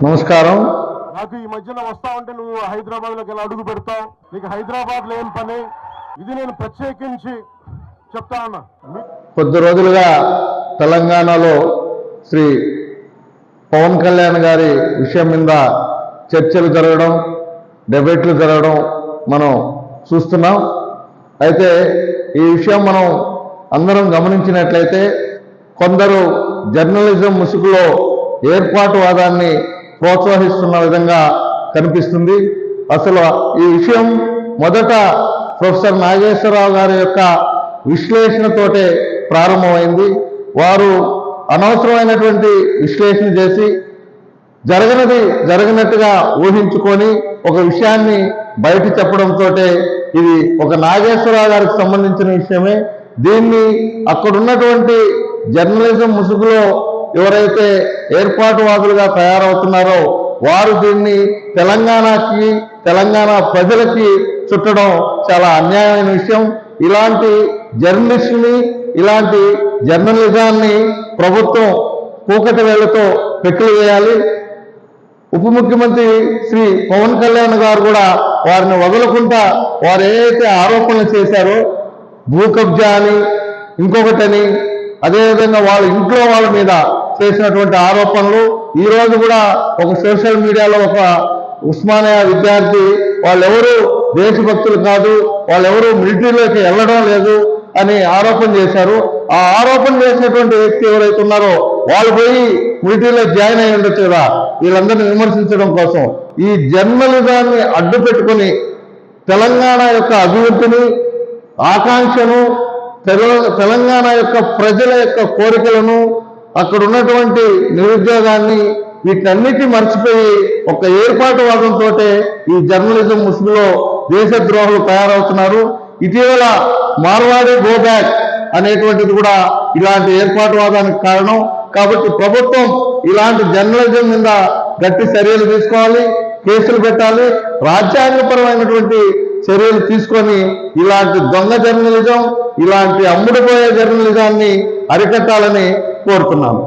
నమస్కారం. నాకు ఈ మధ్యన వస్తా ఉంటే నువ్వు హైదరాబాద్లోకి ఎలా అడుగు పెడతావు, నీకు హైదరాబాద్లో ఏం పని, ఇది నేను ప్రత్యేకించి చెప్తా ఉన్నా. కొద్ది రోజులుగా తెలంగాణలో శ్రీ పవన్ కళ్యాణ్ గారి విషయం మీద చర్చలు జరగడం, డిబేట్లు జరగడం మనం చూస్తున్నాం. అయితే ఈ విషయం మనం అందరం గమనించినట్లయితే కొందరు జర్నలిజం ముసుగులో ఏర్పాటువాదాన్ని ప్రోత్సహిస్తున్న విధంగా కనిపిస్తుంది. అసలు ఈ విషయం మొదట ప్రొఫెసర్ నాగేశ్వరరావు గారి యొక్క విశ్లేషణతోటే ప్రారంభమైంది. వారు అనవసరమైనటువంటి విశ్లేషణ చేసి జరగనది జరగనట్టుగా ఊహించుకొని ఒక విషయాన్ని బయట చెప్పడంతో ఇది ఒక నాగేశ్వరరావు గారికి సంబంధించిన విషయమే. దీన్ని అక్కడున్నటువంటి జర్నలిజం ముసుగులో ఎవరైతే ఏర్పాటువాదులుగా తయారవుతున్నారో వారు దీన్ని తెలంగాణకి, తెలంగాణ ప్రజలకి చుట్టడం చాలా అన్యాయమైన విషయం. ఇలాంటి జర్నలిస్టుని, ఇలాంటి జర్నలిజాన్ని ప్రభుత్వం కూకటి వేళ్లతో పెట్టులు వేయాలి. ఉప ముఖ్యమంత్రి శ్రీ పవన్ కళ్యాణ్ గారు కూడా వారిని వదలకుండా వారు ఏదైతే ఆరోపణలు చేశారో భూ కబ్జా అని, ఇంకొకటని, అదేవిధంగా వాళ్ళ ఇంట్లో వాళ్ళ మీద చేసినటువంటి ఆరోపణలు, ఈరోజు కూడా ఒక సోషల్ మీడియాలో ఒక ఉస్మానియా విద్యార్థి వాళ్ళెవరూ దేశభక్తులు కాదు, వాళ్ళెవరూ మిలిటరీలోకి వెళ్ళడం లేదు అని ఆరోపణ చేశారు. ఆ ఆరోపణ చేసినటువంటి వ్యక్తి ఎవరైతే ఉన్నారో వాళ్ళు పోయి మిలిటరీలో జాయిన్ అయి ఉండొచ్చు కదా, వీళ్ళందరినీ విమర్శించడం కోసం. ఈ జర్నలిజాన్ని అడ్డు పెట్టుకుని తెలంగాణ యొక్క అభివృద్ధిని, ఆకాంక్షను, తెలంగాణ యొక్క ప్రజల యొక్క కోరికలను, అక్కడ ఉన్నటువంటి నిరుద్యోగాన్ని, వీటన్నిటి మర్చిపోయి ఒక ఏర్పాటువాదంతో ఈ జర్నలిజం ముసుగులో దేశద్రోహులు తయారవుతున్నారు. ఇటీవల మార్వాడి గో బ్యాక్ అనేటువంటిది కూడా ఇలాంటి ఏర్పాటువాదానికి కారణం. కాబట్టి ప్రభుత్వం ఇలాంటి జర్నలిజం మీద గట్టి చర్యలు తీసుకోవాలి, కేసులు పెట్టాలి, రాజ్యాంగపరమైనటువంటి చర్యలు తీసుకొని ఇలాంటి దొంగ జర్నలిజం, ఇలాంటి అమ్ముడుపోయే జర్నలిజాన్ని అరికట్టాలని కోరుతున్నాను.